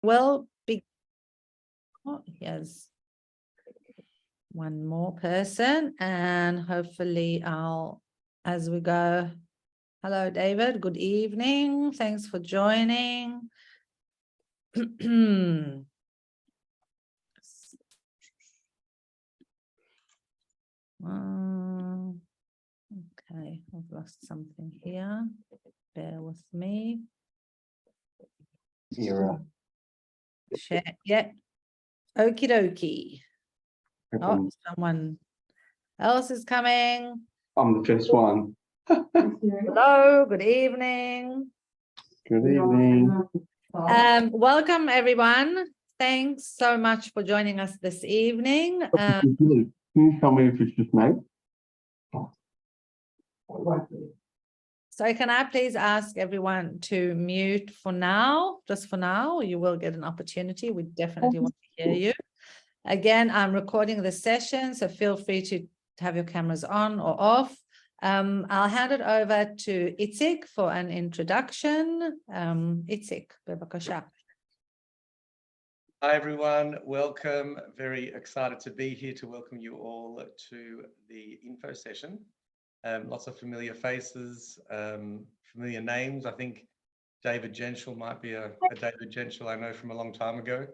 will be. Oh, here's one more person, and hopefully as we go. Hello, David. Good evening. Thanks for joining. Okay, I've lost something here. Bear with me. Era. Share. Yeah. Okie dokie. Oh, I'm someone else is coming. the first one. Hello, good evening. Good evening. Welcome everyone. Thanks so much for joining us this evening. Can you tell me if it's just me? So can I please ask everyone to mute for now, just for now? You will get an opportunity. We definitely want to hear you. Again, I'm recording the session, so feel free to have your cameras on or off. I'll hand it over to Itzik for an introduction. Itzik, bevakasha. Hi everyone, welcome. Very excited to be here to welcome you all to the info session. Lots of familiar faces, familiar names. I think David Genschel might be a David Genschel I know from a long time ago.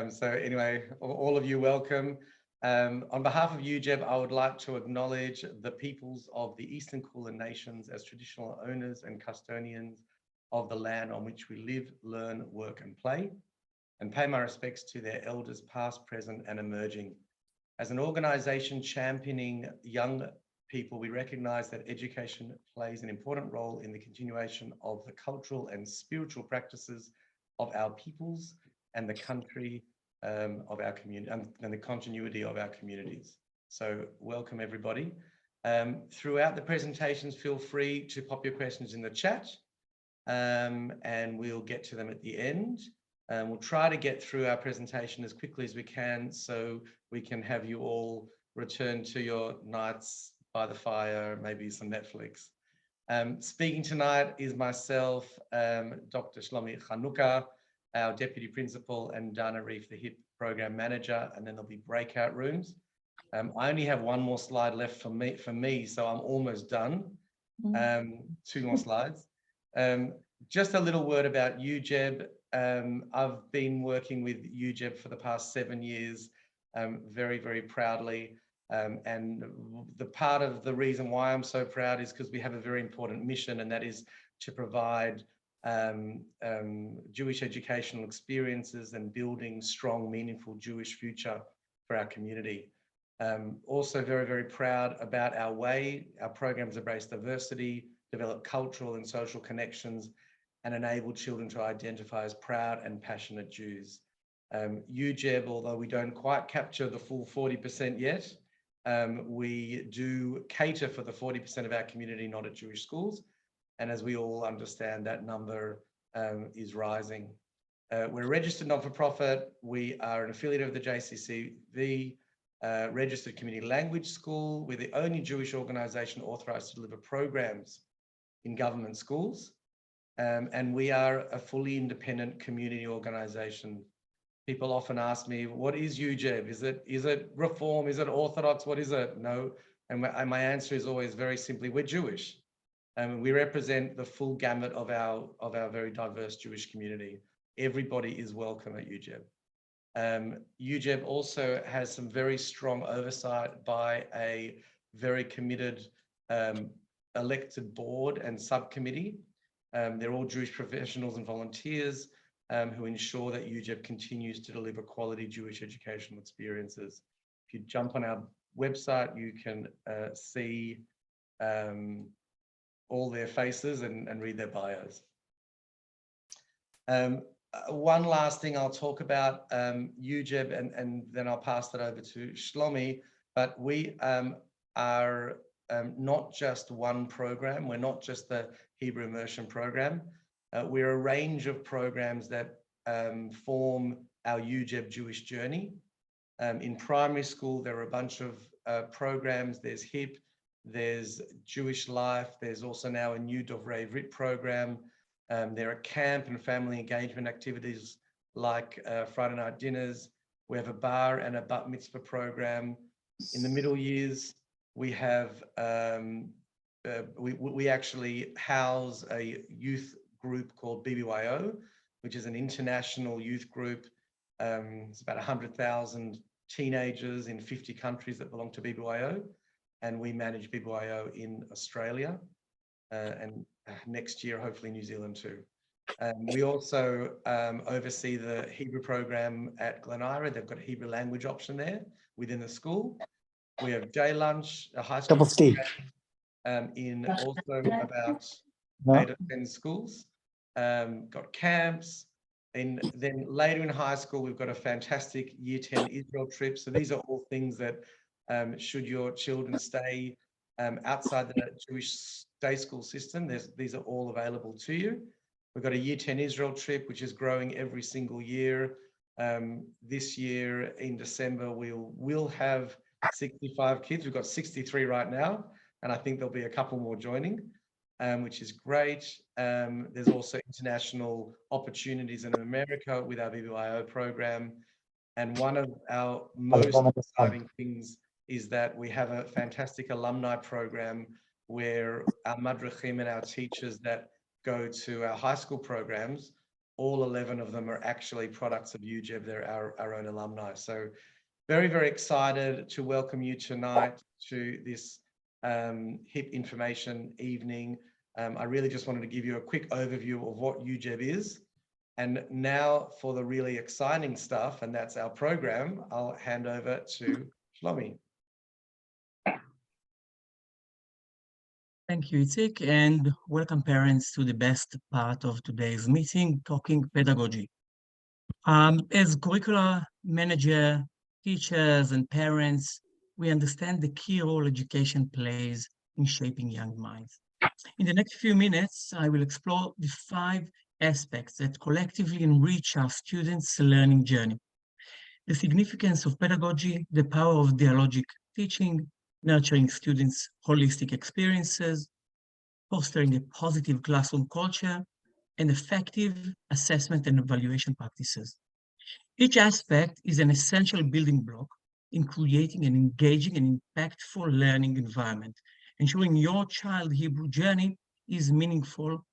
So anyway, all of you welcome. On behalf of UJEB, I would like to acknowledge the peoples of the Eastern Kulin Nations as traditional owners and custodians of the land on which we live, learn, work and play, and pay my respects to their elders past, present and emerging. As an organisation championing young people, we recognise that education plays an important role in the continuation of the cultural and spiritual practices of our peoples and the country of our community and the continuity of our communities. So welcome everybody. Throughout the presentations, feel free to pop your questions in the chat and we'll get to them at the end. We'll try to get through our presentation as quickly as we can so we can have you all return to your nights by the fire, maybe some Netflix. Speaking tonight is myself, Dr. Shlomi Chanukah, our Deputy Principal, and Dana Reif, the HIP Program Manager, and then there'll be breakout rooms. I only have one more slide left for me, so I'm almost done. 2 more slides. Just a little word about UJEB. I've been working with UJEB for the past 7 years, very, very proudly. And the part of the reason why I'm so proud is because we have a very important mission, and that is to provide Jewish educational experiences and building strong, meaningful Jewish future for our community. Also very, very proud about our way. Our programs embrace diversity, develop cultural and social connections, and enable children to identify as proud and passionate Jews. UJEB, although we don't quite capture the full 40% yet, we do cater for the 40% of our community not at Jewish schools. And as we all understand, that number is rising. We're a registered not-for-profit. We are an affiliate of the JCCV, registered community language school. We're the only Jewish organisation authorised to deliver programs in government schools. And we are a fully independent community organisation. People often ask me, what is UJEB? Is it Reform? Is it Orthodox? What is it? No. And my answer is always very simply, we're Jewish. We represent the full gamut of our very diverse Jewish community. Everybody is welcome at UJEB. UJEB also has some very strong oversight by a very committed elected board and subcommittee. They're all Jewish professionals and volunteers who ensure that UJEB continues to deliver quality Jewish educational experiences. If you jump on our website, you can see all their faces and read their bios. One last thing I'll talk about UJEB, and then I'll pass that over to Shlomi, but we are not just one program. We're not just the Hebrew Immersion program. We're a range of programs that form our UJEB Jewish journey. In primary school, there are a bunch of programs. There's HIP, there's Jewish Life. There's also now a new Dovrei Ivrit program. There are camp and family engagement activities like Friday night dinners. We have a bar and a bat mitzvah program. In the middle years, we have we actually house a youth group called BBYO, which is an international youth group. It's about 100,000 teenagers in 50 countries that belong to BBYO, and we manage BBYO in Australia, and next year, hopefully New Zealand too. We also oversee the Hebrew program at Glen Ira. They've got a Hebrew language option there within the school. We have day lunch, a high school program, in also about 8 or 10 schools. Got camps. And then later in high school, we've got a fantastic Year 10 Israel trip. So these are all things that should your children stay outside the Jewish day school system, these are all available to you. We've got a Year 10 Israel trip, which is growing every single year. This year in December, we'll have 65 kids. We've got 63 right now, and I think there'll be a couple more joining, which is great. There's also international opportunities in America with our BBYO program. And one of our most exciting things is that we have a fantastic alumni program where our madrichim and our teachers that go to our high school programs, all 11 of them are actually products of UJEB. They're our own alumni. So very, very excited to welcome you tonight to this HIP information evening. I really just wanted to give you a quick overview of what UJEB is. And now for the really exciting stuff, and that's our program, I'll hand over to Shlomi. Thank you, Itzik, and welcome parents to the best part of today's meeting, talking pedagogy. As curricular manager, teachers and parents, we understand the key role education plays in shaping young minds. In the next few minutes, I will explore the 5 aspects that collectively enrich our students' learning journey. The significance of pedagogy, the power of dialogic teaching, nurturing students' holistic experiences, fostering a positive classroom culture, and effective assessment and evaluation practices. Each aspect is an essential building block in creating an engaging and impactful learning environment, ensuring your child's Hebrew journey is meaningful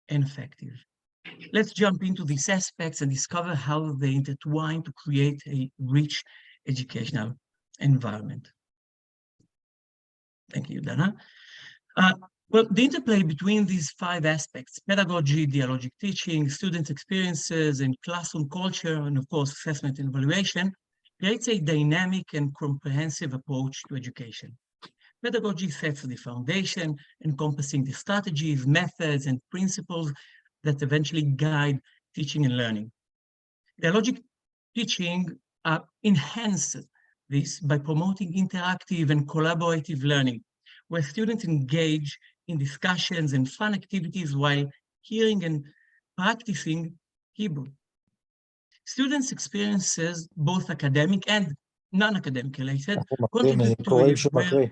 and effective. Let's jump into these aspects and discover how they intertwine to create a rich educational environment. Thank you, Dana. Well, the interplay between these 5 aspects, pedagogy, dialogic teaching, student experiences, and classroom culture, and of course, assessment and evaluation, creates a dynamic and comprehensive approach to education. Pedagogy sets the foundation, encompassing the strategies, methods, and principles that eventually guide teaching and learning. Dialogic teaching enhances this by promoting interactive and collaborative learning, where students engage in discussions and fun activities while hearing and practicing Hebrew. Students' experiences, both academic and non-academic related, contribute to a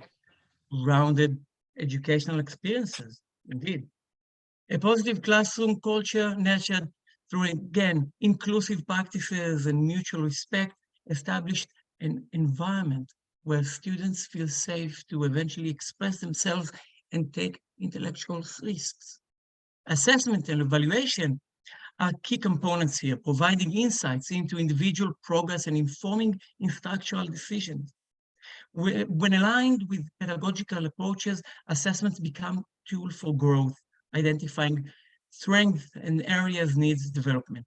well-rounded educational experiences, indeed. A positive classroom culture nurtured through, again, inclusive practices and mutual respect established an environment where students feel safe to eventually express themselves and take intellectual risks. Assessment and evaluation are key components here, providing insights into individual progress and informing instructional decisions. When aligned with pedagogical approaches, assessments become tools for growth, identifying strengths and areas needs development.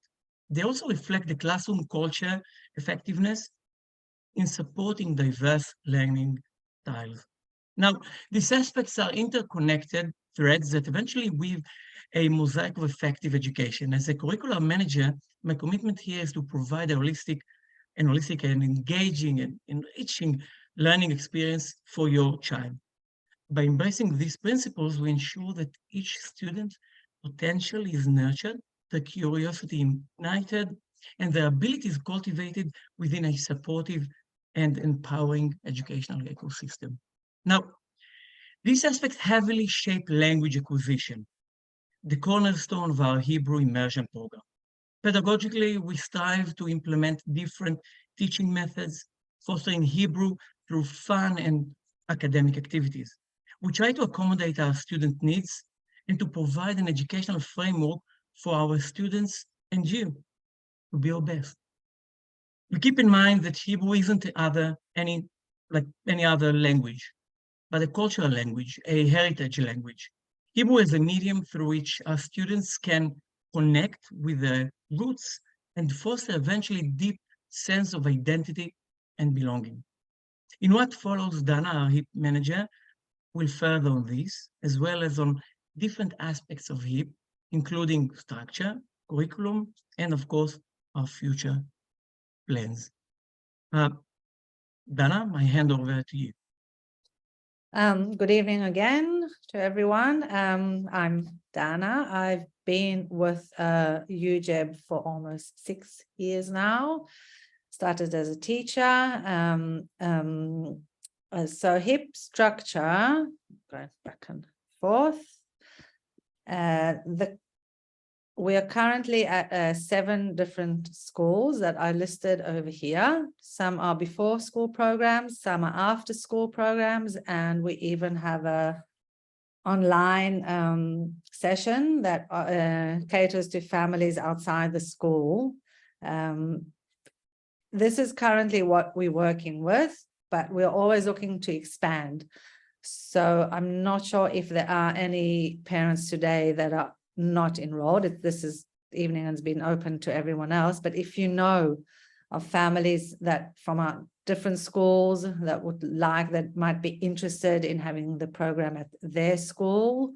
They also reflect the classroom culture effectiveness in supporting diverse learning styles. Now, these aspects are interconnected threads that eventually weave a mosaic of effective education. As a curricular manager, my commitment here is to provide a holistic and engaging and enriching learning experience for your child. By embracing these principles, we ensure that each student's potential is nurtured, the curiosity ignited, and their abilities cultivated within a supportive and empowering educational ecosystem. Now, these aspects heavily shape language acquisition, the cornerstone of our Hebrew immersion program. Pedagogically, we strive to implement different teaching methods, fostering Hebrew through fun and academic activities. We try to accommodate our student needs and to provide an educational framework for our students and you to be our best. We keep in mind that Hebrew isn't like any other language, but a cultural language, a heritage language. Hebrew is a medium through which our students can connect with their roots and foster eventually deep sense of identity and belonging. In what follows, Dana, our HIP manager, will further on this, as well as on different aspects of HIP, including structure, curriculum, and of course, our future plans. Dana, I hand over to you. Good evening again to everyone. I'm Dana. I've been with UJEB for almost 6 years now. Started as a teacher. So HIP structure, going back and forth. We are currently at 7 different schools that are listed over here. Some are before school programs, some are after school programs, and we even have a online session that caters to families outside the school. This is currently what we're working with, but we're always looking to expand. So I'm not sure if there are any parents today that are not enrolled. This evening has been open to everyone else, but if you know of families that from our different schools that might be interested in having the program at their school,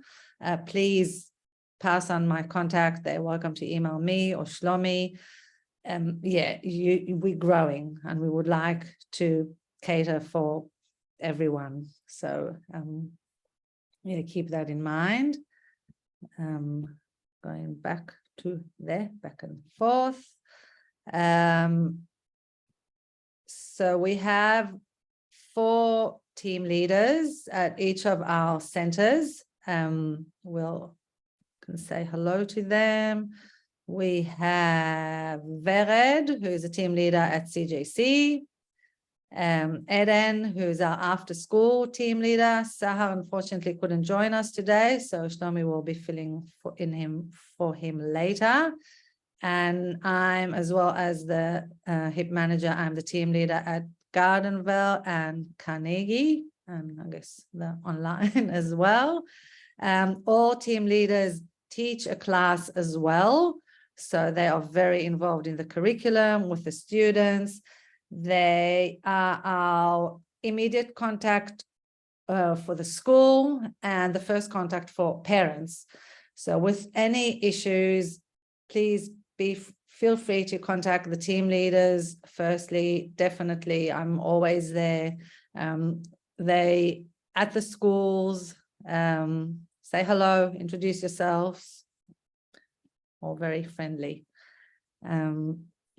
please pass on my contact. They're welcome to email me or Shlomi. We're growing and we would like to cater for everyone. So keep that in mind. Going back to there, back and forth. So we have 4 team leaders at each of our centers. We'll can say hello to them. We have Vered, who is a team leader at CJC. Eden, who's our after school team leader. Sahar unfortunately couldn't join us today, so Shlomi will be filling for him later. And I'm, as well as the HIP manager, I'm the team leader at Gardenville and Carnegie, and I guess the online as well. All team leaders teach a class as well, so they are very involved in the curriculum with the students. They are our immediate contact for the school and the first contact for parents. So with any issues, please feel free to contact the team leaders. Firstly, definitely, I'm always there. They at the schools, say hello, introduce yourselves, all very friendly.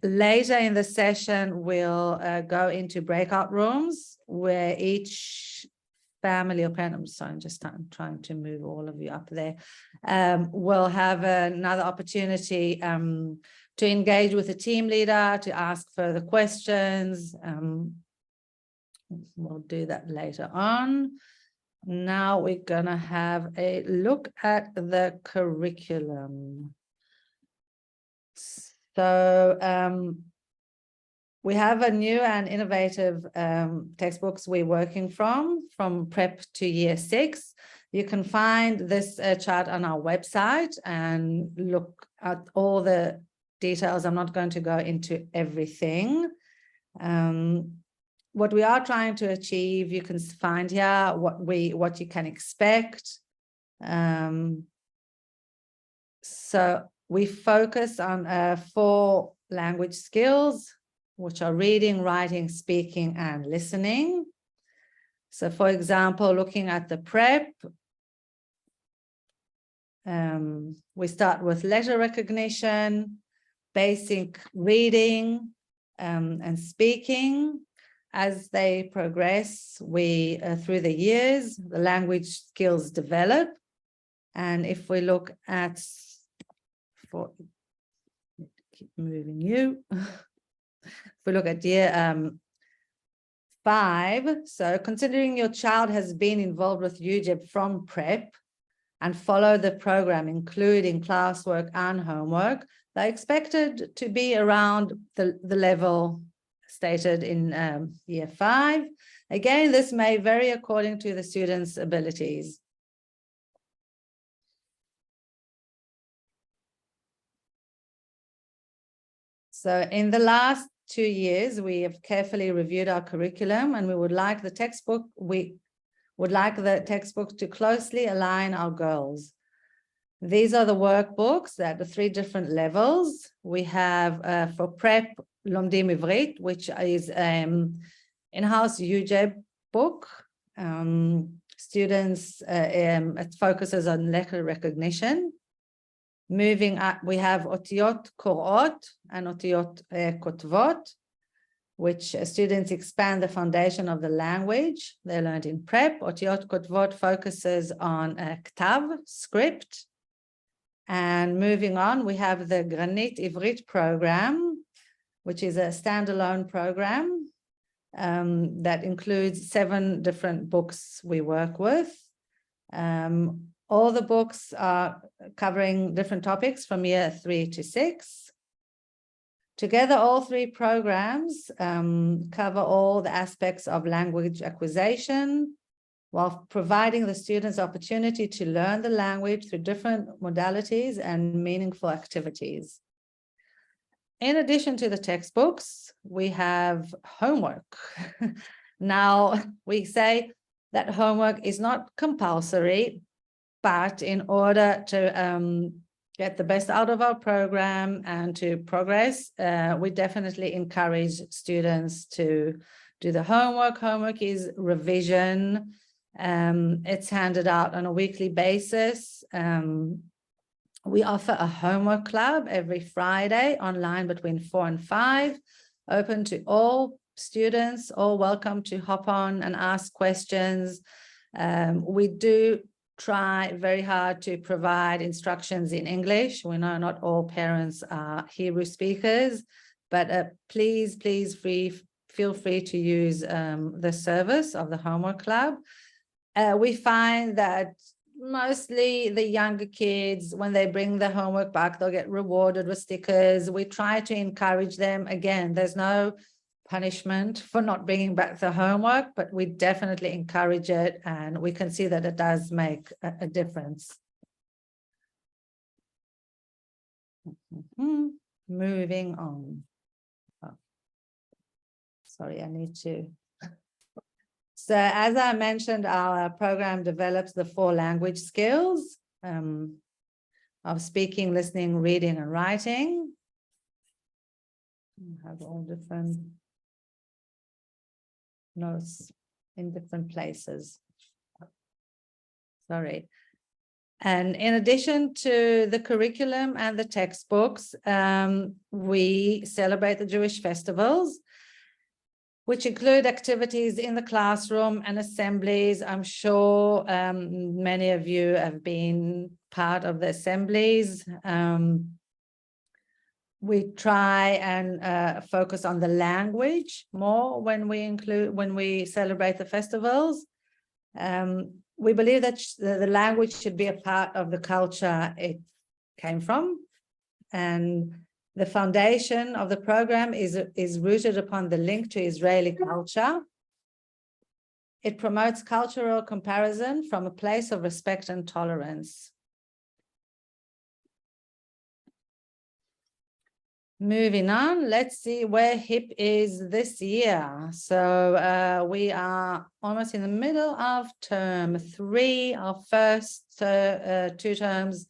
Later in the session, we'll go into breakout rooms where each family or parent, I'm just trying to move all of you up there, will have another opportunity to engage with the team leader, to ask further questions. We'll do that later on. Now we're gonna have a look at the curriculum. So we have a new and innovative textbooks we're working from prep to year 6. You can find this chart on our website and look at all the details. I'm not going to go into everything. What we are trying to achieve, you can find here what you can expect. So we focus on 4 language skills, which are reading, writing, speaking, and listening. So for example, looking at the prep, we start with letter recognition, basic reading, and speaking. As they progress, through the years, the language skills develop. And if we look at, keep moving you. If we look at year 5, so considering your child has been involved with UGEB from prep and follow the program, including classwork and homework, they're expected to be around the level stated in year 5. Again, this may vary according to the student's abilities. So in the last 2 years, we have carefully reviewed our curriculum, and we would like the textbook to closely align our goals. These are the workbooks at the 3 different levels. We have for prep, Lomdim Ivrit, which is in-house UGEB book. Students, it focuses on letter recognition. Moving up, we have Otiot Korot and Otiot Kotvot, which students expand the foundation of the language they learned in prep. Otiot Kotvot focuses on Ktav, script. And moving on, we have the Granit Ivrit program, which is a standalone program that includes 7 different books we work with. All the books are covering different topics from year 3 to 6. Together, all 3 programs cover all the aspects of language acquisition, while providing the students opportunity to learn the language through different modalities and meaningful activities. In addition to the textbooks, we have homework. Now, we say that homework is not compulsory, but in order to get the best out of our program and to progress, we definitely encourage students to do the homework. Homework is revision. It's handed out on a weekly basis. We offer a homework club every Friday online between 4 and 5, open to all students, all welcome to hop on and ask questions. We do try very hard to provide instructions in English. We know not all parents are Hebrew speakers, but please feel free to use the service of the homework club. We find that mostly the younger kids, when they bring the homework back, they'll get rewarded with stickers. We try to encourage them. Again, there's no punishment for not bringing back the homework, but we definitely encourage it, and we can see that it does make a difference. Moving on. Oh. Sorry, I need to. So as I mentioned, our program develops the 4 language skills of speaking, listening, reading, and writing. We have all different notes in different places. Sorry. And in addition to the curriculum and the textbooks, we celebrate the Jewish festivals, which include activities in the classroom and assemblies. I'm sure many of you have been part of the assemblies. We try and focus on the language more when we celebrate the festivals. We believe that the language should be a part of the culture it came from, and the foundation of the program is rooted upon the link to Israeli culture. It promotes cultural comparison from a place of respect and tolerance. Moving on, let's see where HIP is this year. So we are almost in the middle of term 3. Our first 2 terms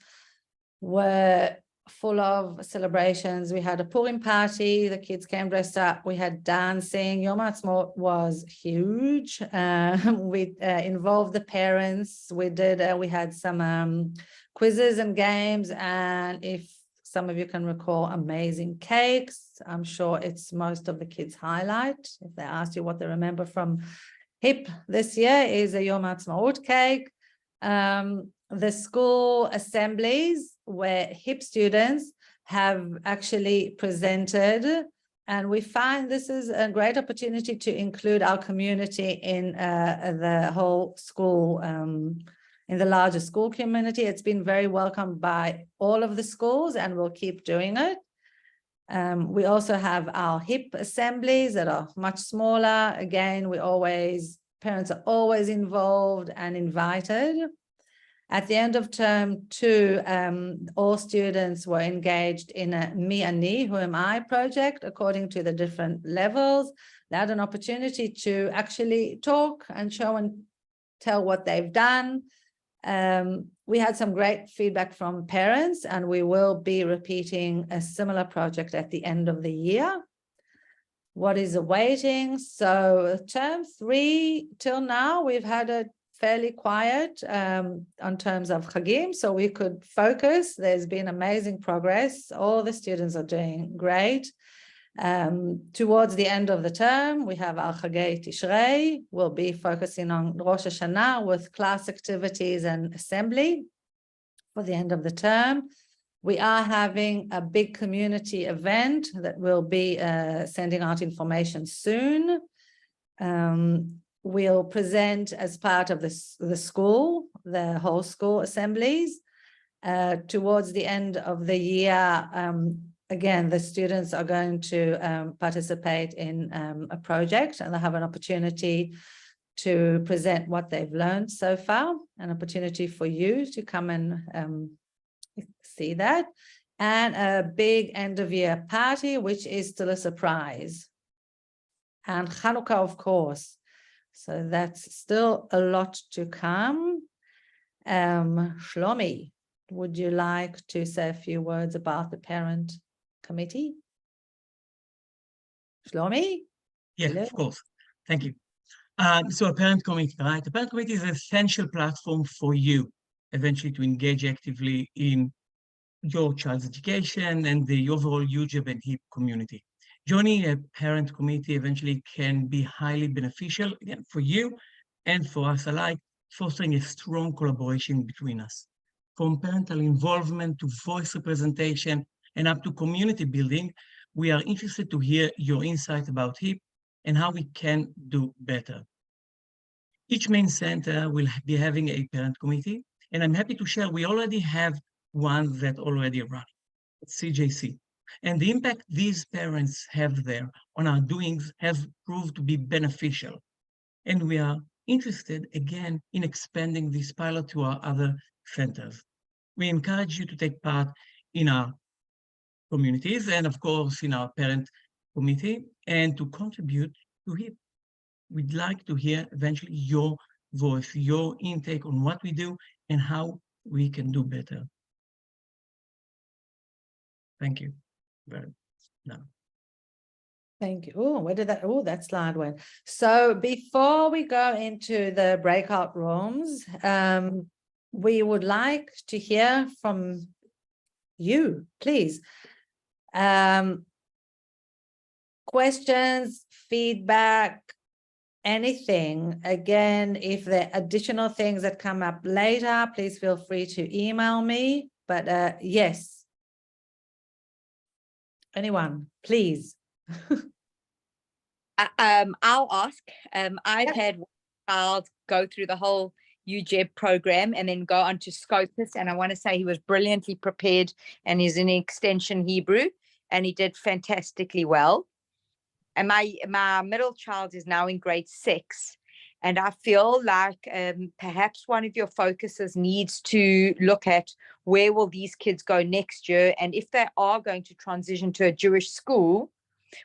were full of celebrations. We had a Purim party, the kids came dressed up, we had dancing. Yom Ha'atzmaut was huge. We involved the parents. We had some quizzes and games, and if some of you can recall, amazing cakes. I'm sure it's most of the kids' highlight. If they ask you what they remember from HIP this year, is a Yom Ha'atzmaut cake. The school assemblies where HIP students have actually presented, and we find this is a great opportunity to include our community in the whole school, in the larger school community. It's been very welcomed by all of the schools, and we'll keep doing it. We also have our HIP assemblies that are much smaller. Again, parents are always involved and invited. At the end of term 2, all students were engaged in a Me and Me, Who Am I project, according to the different levels. They had an opportunity to actually talk and show and tell what they've done. We had some great feedback from parents, and we will be repeating a similar project at the end of the year. What is awaiting? So term 3 till now, we've had a fairly quiet on terms of Chagim, so we could focus. There's been amazing progress. All the students are doing great. Towards the end of the term, we have our Chagei Tishrei. We'll be focusing on Rosh Hashanah with class activities and assembly for the end of the term. We are having a big community event that will be sending out information soon. We'll present as part of the school, the whole school assemblies. Towards the end of the year, again, the students are going to participate in a project, and they'll have an opportunity to present what they've learned so far, an opportunity for you to come and see that, and a big end of year party, which is still a surprise, and Hanukkah, of course. So that's still a lot to come. Shlomi, would you like to say a few words about the parent committee? Shlomi? Yeah, Hello? of course. Thank you. So a parent committee, right? A parent committee is an essential platform for you eventually to engage actively in your child's education and the overall UJEB and HIP community. Joining a parent committee eventually can be highly beneficial, again, for you and for us alike, fostering a strong collaboration between us. From parental involvement to voice representation and up to community building, we are interested to hear your insight about HIP and how we can do better. Each main center will be having a parent committee, and I'm happy to share we already have one that already run, CJC. And the impact these parents have there on our doings has proved to be beneficial. And we are interested, again, in expanding this pilot to our other centers. We encourage you to take part in our communities and, of course, in our parent committee and to contribute to HIP. We'd like to hear eventually your voice, your intake on what we do and how we can do better. Thank you. Thank you. Oh, where did that? Oh, that slide went. So before we go into the breakout rooms, we would like to hear from you, please. Questions, feedback, anything. Again, if there are additional things that come up later, please feel free to email me. But yes. Anyone, please. I'll ask. I've had one child go through the whole UJEB program and then go on to Scopus, and I want to say he was brilliantly prepared, and he's in Extension Hebrew, and he did fantastically well. And my middle child is now in grade 6, and I feel like perhaps one of your focuses needs to look at where will these kids go next year, and if they are going to transition to a Jewish school,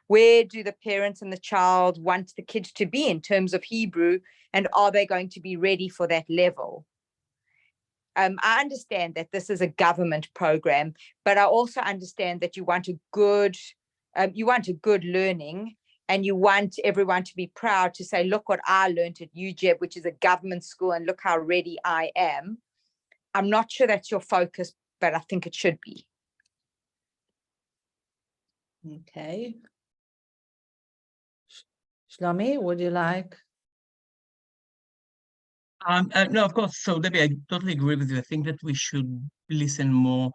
where do the parents and the child want the kids to be in terms of Hebrew, and are they going to be ready for that level? I understand that this is a government program, but I also understand that you want a good learning, and you want everyone to be proud to say, look what I learned at UJEB, which is a government school, and look how ready I am. I'm not sure that's your focus, but I think it should be. Okay. Shlomi, would you like? No, of course. So Debbie, I totally agree with you. I think that we should listen more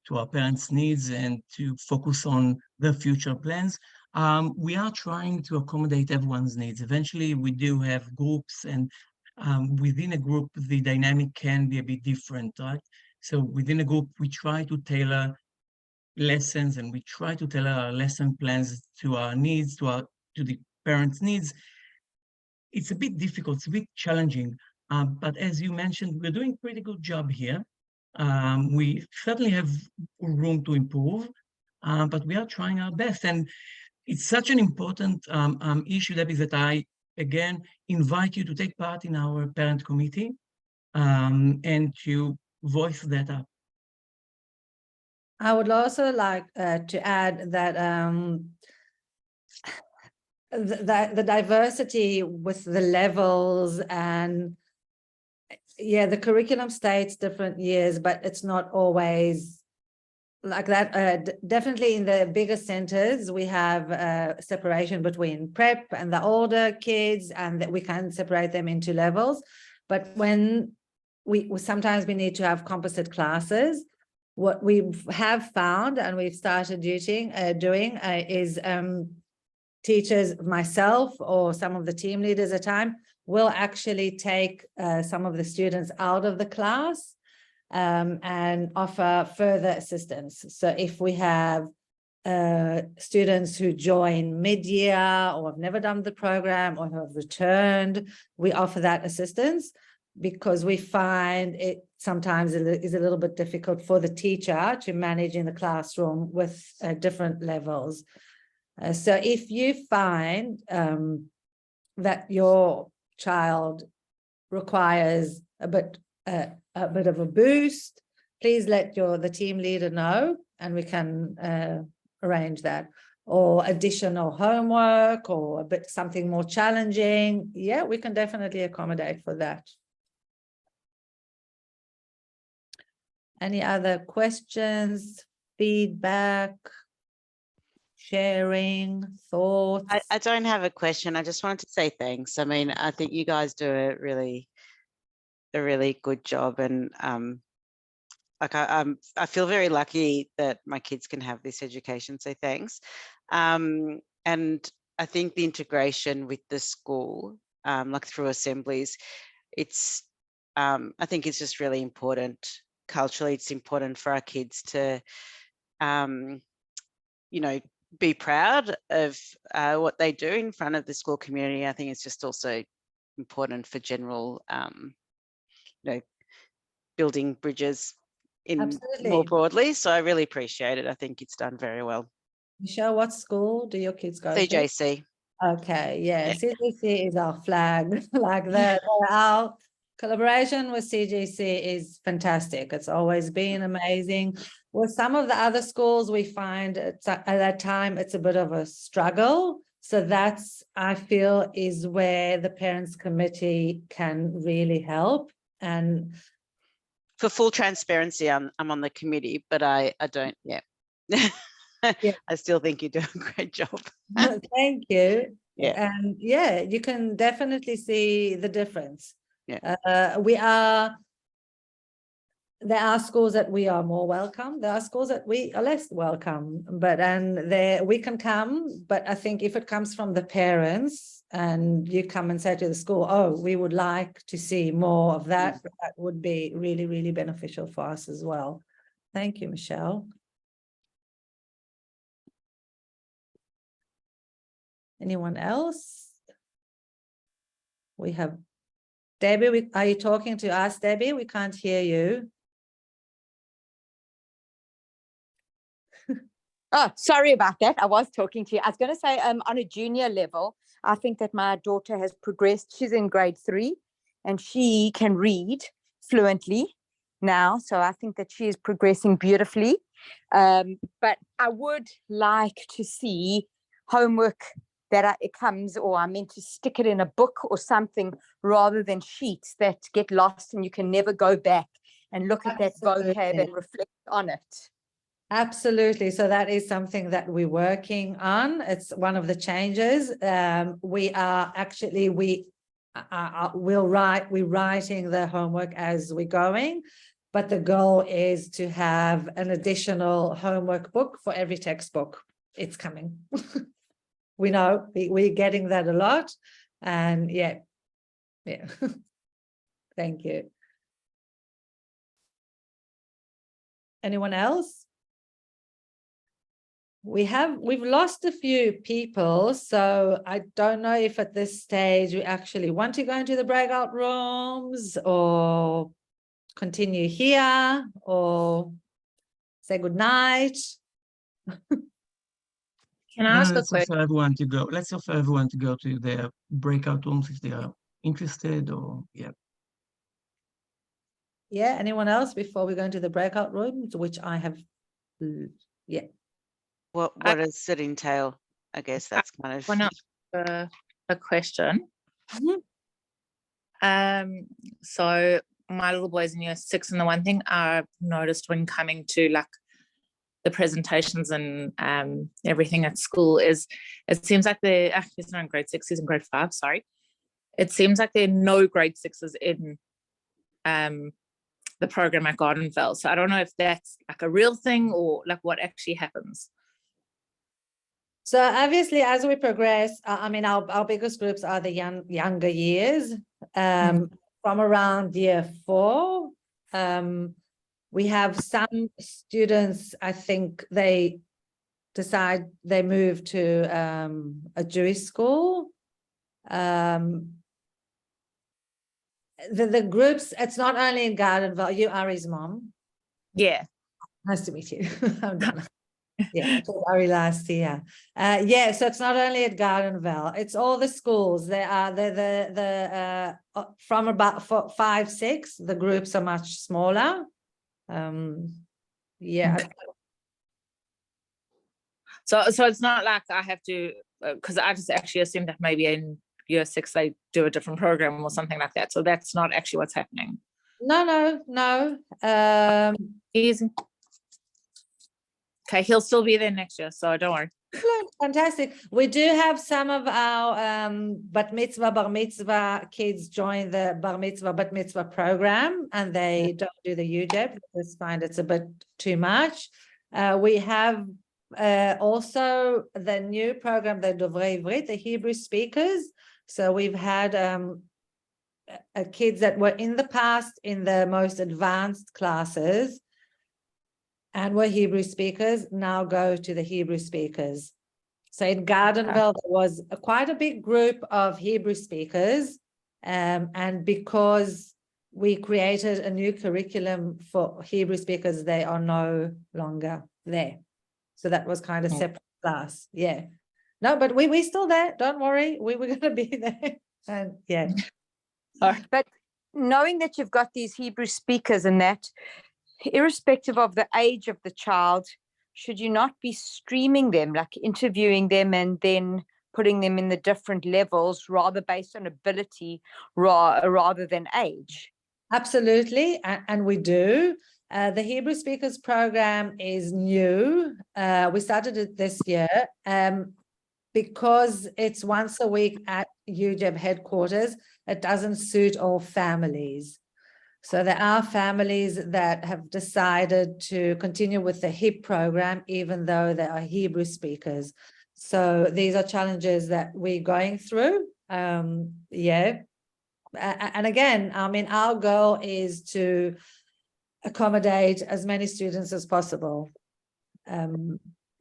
to our parents' needs and to focus on their future plans. We are trying to accommodate everyone's needs. Eventually, we do have groups, and within a group, the dynamic can be a bit different, right? So within a group, we try to tailor lessons, and we try to tailor our lesson plans to our needs, to the parents' needs. It's a bit difficult, it's a bit challenging, but as you mentioned, we're doing a pretty good job here. We certainly have room to improve, but we are trying our best. And it's such an important issue, Debbie, that I, again, invite you to take part in our parent committee and to voice that up. I would also like to add that the diversity with the levels, and yeah, the curriculum states different years, but it's not always like that. Definitely in the bigger centers, we have separation between prep and the older kids, and that we can separate them into levels. But when we sometimes we need to have composite classes, what we have found and we've started doing is teachers, myself or some of the team leaders at a time, will actually take some of the students out of the class and offer further assistance. So if we have students who join mid-year or have never done the program or have returned, we offer that assistance, because we find it sometimes is a little bit difficult for the teacher to manage in the classroom with different levels. So if you find that your child requires a bit of a boost, please let the team leader know, and we can arrange that. Or additional homework, or a bit something more challenging. Yeah, we can definitely accommodate for that. Any other questions, feedback, sharing, thoughts? I don't have a question. I just wanted to say thanks. I mean, I think you guys do a really good job, and like I feel very lucky that my kids can have this education. So thanks. And I think the integration with the school, like through assemblies, it's I think it's just really important. Culturally, it's important for our kids to, you know, be proud of what they do in front of the school community. I think it's just also important for general, you know, building bridges in Absolutely. more broadly. So I really appreciate it. I think it's done very well. Michelle, what school do your kids go to? CJC. Okay, yeah, Yeah. CGC is our flag. Like our collaboration with CGC is fantastic. It's always been amazing. With some of the other schools, we find at that time it's a bit of a struggle. So that's, I feel, is where the parents committee can really help. And For full transparency, I'm on the committee, but I don't. Yeah. Yeah. I still think you do a great job. Thank you. Yeah. And yeah, you can definitely see the difference. Yeah. There are schools that we are more welcome. There are schools that we are less welcome, but we can come. But I think if it comes from the parents and you come and say to the school, oh, we would like to see more of that, that would be really, really beneficial for us as well. Thank you, Michelle. Anyone else? We have Debbie. Are you talking to us, Debbie? We can't hear you. Oh, sorry about that. I was talking to you. I was going to say, on a junior level, I think that my daughter has progressed. She's in grade 3 and she can read fluently now. So I think that she is progressing beautifully. But I would like to see homework that it comes, or I'm meant to stick it in a book or something, rather than sheets that get lost and you can never go back and look at that vocab and reflect on it. Absolutely. So that is something that we're working on. It's one of the changes. We're writing the homework as we're going. but the goal is to have an additional homework book for every textbook. It's coming. We know we're getting that a lot, and yeah. Thank you. Anyone else? We've lost a few people, so I don't know if at this stage we actually want to go into the breakout rooms or continue here or say good night. Can I ask a Let's question? offer everyone to go. Let's offer everyone to go to their breakout rooms if they are interested, or yeah. Yeah, anyone else before we go into the breakout rooms, which I have, yeah. What does it entail? I guess that's kind of. Want to ask a question? So my little boy's in year 6, and the one thing I've noticed when coming to like the presentations and everything at school is it seems like he's not in grade 6, he's in grade 5, sorry. It seems like there are no grade 6s in the program at Gardenfell. So I don't know if that's like a real thing or like what actually happens. So obviously, as we progress, I mean, our biggest groups are the younger years, from around year 4. We have some students, I think they decide they move to a Jewish school. The groups, it's not only in Gardenville. You are his mom. Yeah. Nice to meet you. I'm done. Yeah, I told Ari last year. Yeah, so it's not only at Gardenville, it's all the schools. They are from about 5, 6, the groups are much smaller. Yeah. Okay. So it's not like I have to, because I just actually assumed that maybe in year 6 they do a different program or something like that. So that's not actually what's happening. No. Easy. Okay, he'll still be there next year, so don't worry. Fantastic. We do have some of our bat mitzvah, bar mitzvah kids join the bar mitzvah, bat mitzvah program, and they don't do the UJEP because find it's a bit too much. We have also the new program, the Dovrei Ivrit, the Hebrew speakers. So we've had kids that were in the past in the most advanced classes and were Hebrew speakers, now go to the Hebrew speakers. So in Gardenville, there was quite a big group of Hebrew speakers. And because we created a new curriculum for Hebrew speakers, they are no longer there. So that was kind of separate class. Yeah. No, but we still there. Don't worry. We're going to be there. And yeah. But knowing that you've got these Hebrew speakers and that, irrespective of the age of the child, should you not be streaming them, like interviewing them and then putting them in the different levels rather based on ability rather than age? Absolutely. And we do. The Hebrew Speakers Program is new. We started it this year. Because it's once a week at UJEB headquarters, it doesn't suit all families. So there are families that have decided to continue with the HIP program, even though they are Hebrew speakers. So these are challenges that we're going through. Yeah. And again, I mean, our goal is to accommodate as many students as possible.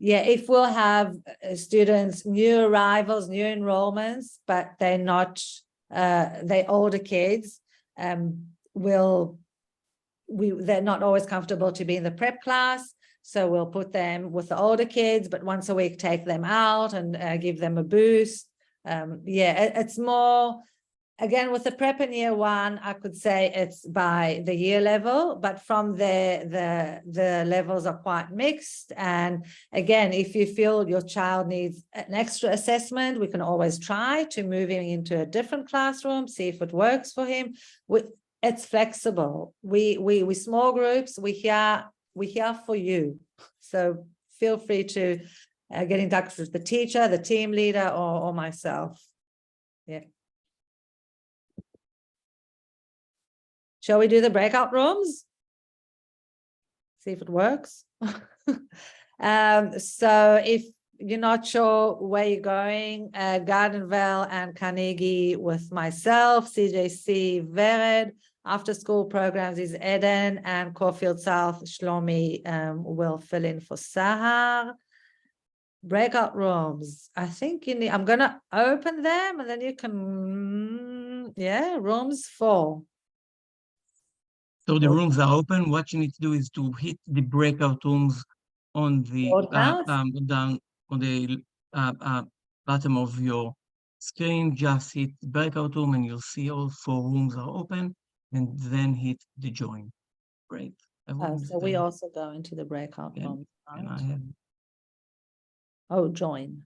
Yeah, if we'll have students, new arrivals, new enrollments, but they're not, they're older kids, they're not always comfortable to be in the prep class. So we'll put them with the older kids, but once a week, take them out and give them a boost. Yeah, it's more, again, with the prep in year 1, I could say it's by the year level, but from there, the levels are quite mixed. And again, if you feel your child needs an extra assessment, we can always try to move him into a different classroom, see if it works for him. It's flexible. We small groups, we're here for you. So feel free to get in touch with the teacher, the team leader, or myself. Yeah. Shall we do the breakout rooms? see if it works. So if you're not sure where you're going, Gardenville and Carnegie with myself, CJC Vered, after school programs is Eden, and Caulfield South, Shlomi will fill in for Sahar. Breakout rooms. I think you need, I'm gonna open them and then you can, yeah, rooms 4. So the rooms are open. What you need to do is to hit the breakout rooms on the Broadcast? down on the bottom of your screen. Just hit breakout room and you'll see all 4 rooms are open, and then hit the join. Great. Oh, Everyone's so we there. also go into the breakout Yeah, rooms, And I right? have Oh, join.